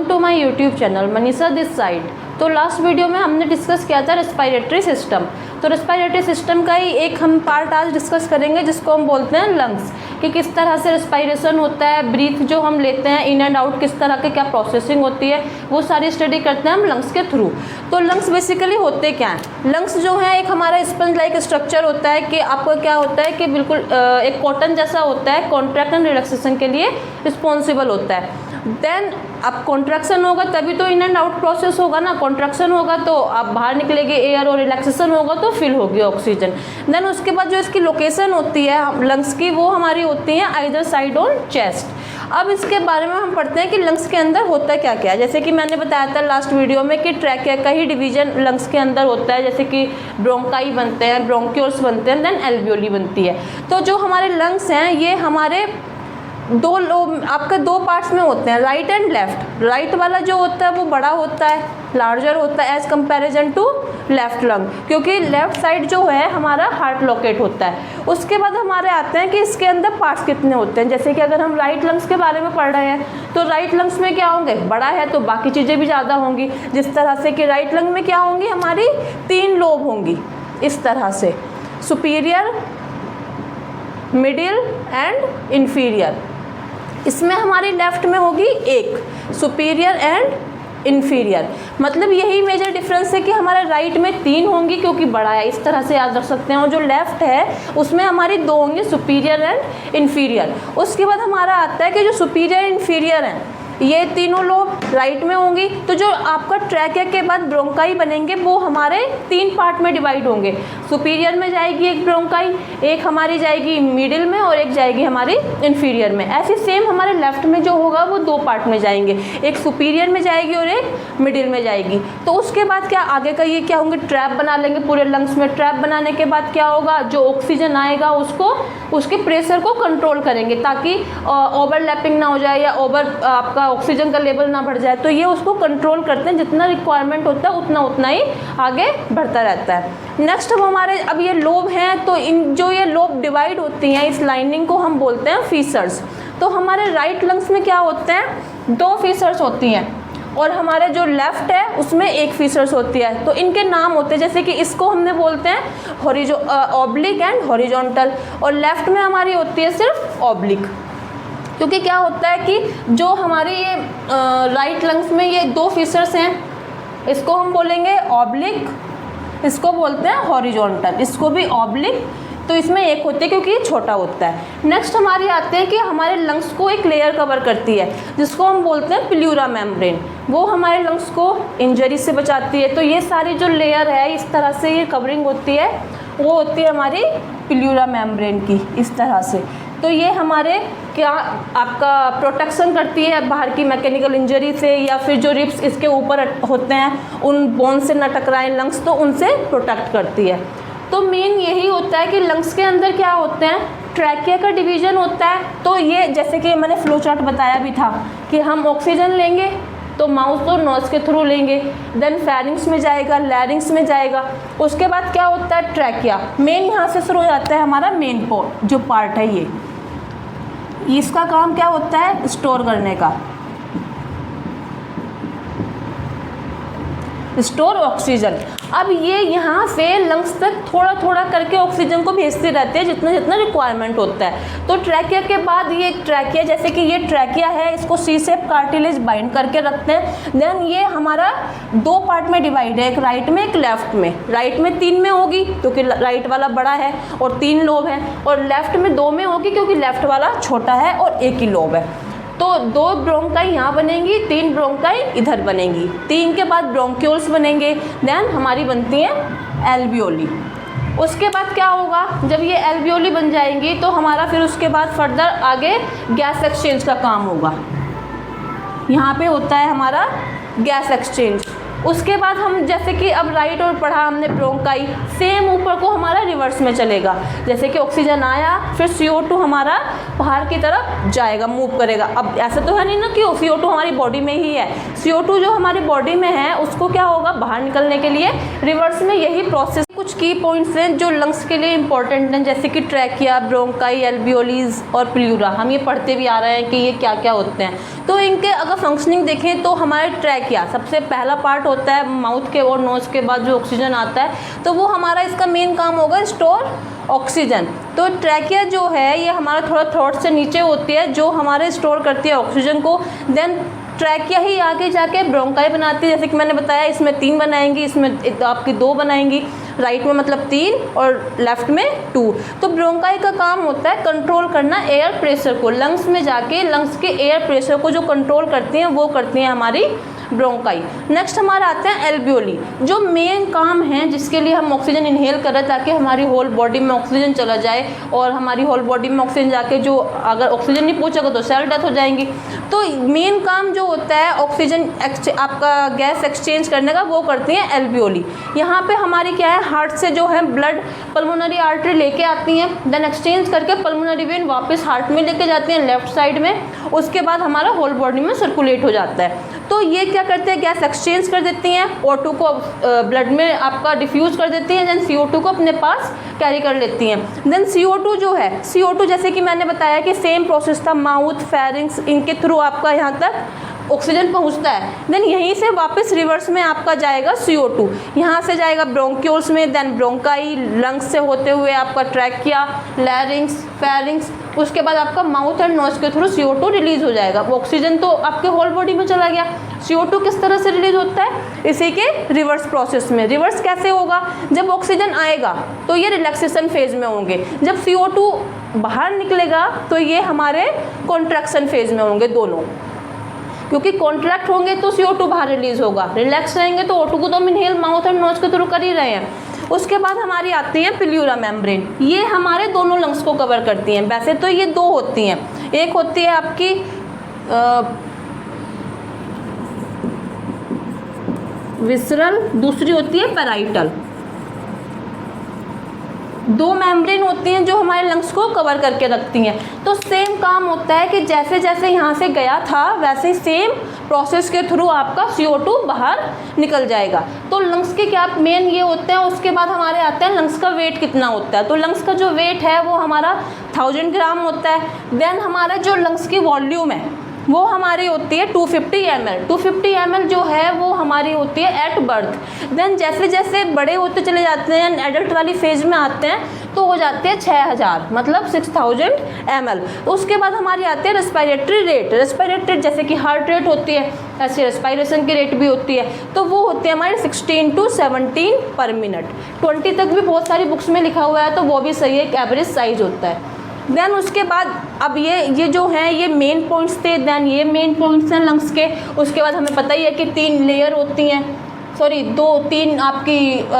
Welcome to my YouTube channel Manisha this side. तो last video में हमने डिस्कस किया था रेस्पिरेटरी सिस्टम। तो रेस्पिरेटरी सिस्टम का ही एक हम पार्ट आज डिस्कस करेंगे जिसको हम बोलते हैं लंग्स, कि किस तरह से रेस्पिरेशन होता है, ब्रीथ जो हम लेते हैं इन एंड आउट किस तरह के क्या प्रोसेसिंग होती है, वो सारी स्टडी करते हैं हम लंग्स के थ्रू। तो लंग्स बेसिकली होते क्या हैं? लंग्स जो है एक हमारा स्पंज लाइक स्ट्रक्चर होता है कि आपको क्या होता है कि बिल्कुल एक कॉटन जैसा होता है, कॉन्ट्रैक्ट एंड रिलैक्सेशन के लिए रिस्पॉन्सिबल होता है। देन अब कॉन्ट्रैक्शन होगा तभी तो इन एंड आउट प्रोसेस होगा ना, कॉन्ट्रैक्शन होगा तो आप बाहर निकलेगी एयर और रिलैक्सेशन होगा तो फिल होगी ऑक्सीजन। देन उसके बाद जो इसकी लोकेशन होती है लंग्स की वो हमारी होती है आइदर साइड ऑन चेस्ट। अब इसके बारे में हम पढ़ते हैं कि लंग्स के अंदर होता है क्या क्या है। जैसे कि मैंने बताया था लास्ट वीडियो में कि ट्रैकिया का ही डिवीजन लंग्स के अंदर होता है, जैसे कि ब्रोंकाई बनते हैं, ब्रोंक्यूल्स बनते हैं, देन एल्वियोली बनती है। तो जो हमारे लंग्स हैं ये हमारे आपके दो पार्ट्स में होते हैं, राइट एंड लेफ्ट। राइट वाला जो होता है वो बड़ा होता है, लार्जर होता है as comparison to left lung, क्योंकि लेफ्ट साइड जो है हमारा हार्ट लोकेट होता है। उसके बाद हमारे आते हैं कि इसके अंदर पार्ट्स कितने होते हैं। जैसे कि अगर हम राइट लंग्स के बारे में पढ़ रहे हैं तो राइट लंग्स में क्या होंगे, बड़ा है तो बाकी चीज़ें भी ज़्यादा होंगी। जिस तरह से कि राइट लंग में क्या होंगी, हमारी 3 लोब होंगी इस तरह से, सुपीरियर, मिडिल एंड इन्फीरियर। इसमें हमारी लेफ्ट में होगी एक, सुपीरियर एंड इन्फीरियर। मतलब यही मेजर डिफरेंस है कि हमारे राइट में 3 होंगी क्योंकि बड़ा है, इस तरह से याद रख सकते हैं। और जो लेफ्ट है उसमें हमारी 2 होंगी, सुपीरियर एंड इन्फीरियर। उसके बाद हमारा आता है कि जो सुपीरियर इन्फीरियर हैं ये तीनों लोब राइट में होंगी। तो जो आपका ट्रैकिया के बाद ब्रोंकाई बनेंगे वो हमारे 3 पार्ट में डिवाइड होंगे। सुपीरियर में जाएगी एक ब्रोंकाई, एक हमारी जाएगी मिडिल में और एक जाएगी हमारी इन्फीरियर में। ऐसे सेम हमारे लेफ्ट में जो होगा वो 2 पार्ट में जाएंगे, एक सुपीरियर में जाएगी और एक मिडिल में जाएगी। तो उसके बाद क्या आगे का ये क्या होंगे, ट्रैप बना लेंगे पूरे लंग्स में। ट्रैप बनाने के बाद क्या होगा, जो ऑक्सीजन आएगा उसको उसके प्रेशर को कंट्रोल करेंगे ताकि ओवरलैपिंग ना हो जाए या आपका ऑक्सीजन का लेवल ना बढ़ जाए। तो ये उसको कंट्रोल करते हैं, जितना रिक्वायरमेंट होता है उतना ही आगे बढ़ता रहता है। नेक्स्ट अब ये लोब हैं, तो इन जो ये लोब डिवाइड होती हैं इस लाइनिंग को हम बोलते हैं फीसर्स। तो हमारे राइट लंग्स में क्या होते हैं, 2 फीसर्स होती हैं और हमारे जो लेफ्ट है उसमें 1 फीसर्स होती है। तो इनके नाम होते हैं, जैसे कि इसको हमने बोलते हैं ऑब्लिक एंड हॉरिजॉन्टल, और लेफ्ट में हमारी होती है सिर्फ ऑब्लिक। क्योंकि क्या होता है कि जो हमारे ये राइट लंग्स में ये 2 फीसर्स हैं, इसको हम बोलेंगे ऑब्लिक, इसको बोलते हैं हॉरिजॉन्टल, इसको भी ऑब्लिक। तो इसमें एक होती है क्योंकि ये छोटा होता है। नेक्स्ट हमारी आते हैं कि हमारे लंग्स को एक लेयर कवर करती है जिसको हम बोलते हैं प्लूरा मेम्ब्रेन। वो हमारे लंग्स को इंजरी से बचाती है। तो ये सारी जो लेयर है इस तरह से ये कवरिंग होती है, वो होती है हमारी प्लूरा मेम्ब्रेन की इस तरह से। तो ये हमारे क्या आपका प्रोटेक्शन करती है बाहर की मैकेनिकल इंजरी से, या फिर जो रिब्स इसके ऊपर होते हैं उन बोन से न टकराएं लंग्स, तो उनसे प्रोटेक्ट करती है। तो मेन यही होता है कि लंग्स के अंदर क्या होते हैं, ट्रैकिया का डिवीजन होता है। तो ये जैसे कि मैंने फ्लो चार्ट बताया भी था कि हम ऑक्सीजन लेंगे तो माउथ और नोज के थ्रू लेंगे, देन फेरिंग्स में जाएगा, लैरिंग्स में जाएगा। उसके बाद क्या होता है, ट्रैकिया मेन यहाँ से शुरू हो जाता है हमारा मेन जो पार्ट है ये, इसका काम क्या होता है, स्टोर करने का, स्टोर ऑक्सीजन। अब ये यहाँ से लंग्स तक थोड़ा थोड़ा करके ऑक्सीजन को भेजते रहते हैं जितना जितना रिक्वायरमेंट होता है। तो ट्रैकिया के बाद ये ट्रैकिया, जैसे कि ये ट्रैकिया है, इसको सी शेप कार्टिलेज बाइंड करके रखते हैं। देन ये हमारा 2 पार्ट में डिवाइड है, एक राइट में एक लेफ्ट में। राइट में 3 में होगी क्योंकि राइट वाला बड़ा है और 3 लोब है, और लेफ्ट में 2 में होगी क्योंकि लेफ्ट वाला छोटा है और 1 ही लोब है। तो 2 ब्रोंकाई यहाँ बनेंगी, 3 ब्रोंकाई इधर बनेंगी, 3 के बाद ब्रोंक्यूल्स बनेंगे, देन हमारी बनती है एल्वियोली। उसके बाद क्या होगा, जब ये एल्वियोली बन जाएंगी तो हमारा फिर उसके बाद फर्दर आगे गैस एक्सचेंज का काम होगा। यहाँ पे होता है हमारा गैस एक्सचेंज। उसके बाद हम जैसे कि अब राइट और पढ़ा हमने ब्रोंकाई, सेम ऊपर को हमारा रिवर्स में चलेगा। जैसे कि ऑक्सीजन आया फिर CO2 हमारा बाहर की तरफ जाएगा, मूव करेगा। अब ऐसा तो है नहीं ना कि CO2 हमारी बॉडी में ही है, CO2 जो हमारी बॉडी में है उसको क्या होगा, बाहर निकलने के लिए रिवर्स में यही प्रोसेस कुछ की पॉइंट्स हैं जो लंग्स के लिए इंपॉर्टेंट हैं, जैसे कि ट्रैकिया, ब्रोंकाई, एल्वियोलीज और प्लूरा। हम ये पढ़ते भी आ रहे हैं कि ये क्या क्या होते हैं। तो इनके अगर फंक्शनिंग देखें तो हमारे ट्रैकिया सबसे पहला पार्ट होता है माउथ के और नोज के बाद जो ऑक्सीजन आता है, तो वो हमारा इसका मेन काम होगा स्टोर ऑक्सीजन। तो ट्रैकिया जो है ये हमारा थोड़ा थ्रोट से नीचे होती है, जो हमारे स्टोर करती है ऑक्सीजन को। देन ट्रैकिया ही आगे जाके ब्रोंकाई बनाती है, जैसे कि मैंने बताया इसमें 3 बनाएंगी, इसमें आपकी 2 बनाएंगी, राइट में मतलब 3 और लेफ्ट में 2। तो ब्रोंकाई का काम होता है कंट्रोल करना एयर प्रेशर को, लंग्स में जाके लंग्स के एयर प्रेशर को जो कंट्रोल करती हैं वो करती हैं हमारी ब्रोंकाई। नेक्स्ट हमारा आते हैं एल्वियोली, जो मेन काम है जिसके लिए हम ऑक्सीजन इनहेल कर रहे हैं ताकि हमारी होल बॉडी में ऑक्सीजन चला जाए, और हमारी होल बॉडी में ऑक्सीजन जाके जो अगर ऑक्सीजन नहीं पहुंचेगा तो सेल डेथ हो जाएंगी। तो मेन काम जो होता है ऑक्सीजन आपका गैस एक्सचेंज करने का, वो करती हैं एल्वियोली। यहाँ पे हमारी क्या है, हार्ट से जो है ब्लड पल्मोनरी आर्टरी लेके आती हैं, देन एक्सचेंज करके पल्मोनरी वेन वापस हार्ट में लेके जाती हैं लेफ्ट साइड में, उसके बाद हमारा होल बॉडी में सर्कुलेट हो जाता है। तो ये क्या करते हैं, गैस एक्सचेंज कर देती हैं, O2 को ब्लड में आपका डिफ्यूज़ कर देती हैं, देन CO2 को अपने पास कैरी कर लेती हैं। देन CO2 जो है, CO2 जैसे कि मैंने बताया कि सेम प्रोसेस था, माउथ, फेरिंग्स, इनके थ्रू आपका यहाँ तक ऑक्सीजन पहुँचता है। देन यहीं से वापस रिवर्स में आपका जाएगा CO2, यहाँ से जाएगा ब्रोंक्यूल्स में, देन ब्रोंकाई, लंग्स से होते हुए आपका ट्रैकिया, लैरिंग्स, फेरिंग्स, उसके बाद आपका माउथ एंड नोज के थ्रू CO2 रिलीज हो जाएगा। ऑक्सीजन तो आपके होल बॉडी में चला गया। CO2 किस तरह से रिलीज होता है, इसी के रिवर्स प्रोसेस में। रिवर्स कैसे होगा, जब ऑक्सीजन आएगा तो ये रिलैक्सेशन फेज में होंगे, जब CO2 बाहर निकलेगा तो ये हमारे कॉन्ट्रैक्शन फेज में होंगे दोनों, क्योंकि कॉन्ट्रैक्ट होंगे तो CO2 बाहर रिलीज होगा, रिलैक्स रहेंगे तो O2 को तो हम इनहेल माउथ एंड नोज के थ्रू कर ही रहे हैं। उसके बाद हमारी आती है प्लूरा मेम्ब्रेन, ये हमारे दोनों लंग्स को कवर करती हैं। वैसे तो ये 2 होती हैं, एक होती है आपकी विसरल, दूसरी होती है पैराइटल। 2 मेम्ब्रेन होती हैं जो हमारे लंग्स को कवर करके रखती हैं। तो सेम काम होता है कि जैसे जैसे यहाँ से गया था वैसे ही सेम प्रोसेस के थ्रू आपका CO2 बाहर निकल जाएगा। तो लंग्स के क्या मेन ये होते हैं। उसके बाद हमारे आते हैं लंग्स का वेट कितना होता है। तो लंग्स का जो वेट है वो हमारा 1000 ग्राम होता है। देन हमारा जो लंग्स की वॉल्यूम है वो हमारी होती है 250 ml। 250 ml जो है वो हमारी होती है एट बर्थ। देन जैसे जैसे बड़े होते चले जाते हैं, एडल्ट वाली फेज में आते हैं तो हो जाते हैं 6000, मतलब 6000 ml। उसके बाद हमारी आती है रेस्पिरेटरी रेट। रेस्पिरेटरी रेट जैसे कि हार्ट रेट होती है, ऐसे रेस्पिरेशन की रेट भी होती है। तो वो होती है हमारी 16 to 17 पर मिनट। 20 तक भी बहुत सारी बुक्स में लिखा हुआ है, तो वो भी सही है, एक एवरेज साइज होता है। देन उसके बाद अब ये जो हैं ये मेन पॉइंट्स थे। देन ये मेन पॉइंट्स हैं लंग्स के। उसके बाद हमें पता ही है कि 3 लेयर होती हैं, सॉरी 2-3 आपकी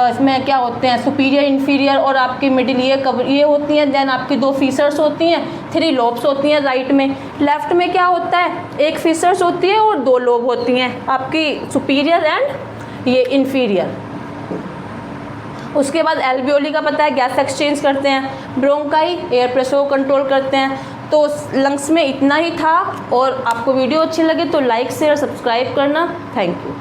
इसमें क्या होते हैं, सुपीरियर, इन्फीरियर और आपकी मिडिल ये होती हैं। देन आपकी 2 फीसर्स होती हैं, 3 लोब्स होती हैं राइट में। लेफ्ट में क्या होता है, 1 फीसर्स होती है और 2 लोब होती हैं, आपकी सुपीरियर एंड ये इन्फीरियर। उसके बाद एल्वियोली का पता है, गैस एक्सचेंज करते हैं। ब्रोंकाई एयर प्रेशर को कंट्रोल करते हैं। तो लंग्स में इतना ही था। और आपको वीडियो अच्छी लगे तो लाइक शेयर सब्सक्राइब करना। Thank you.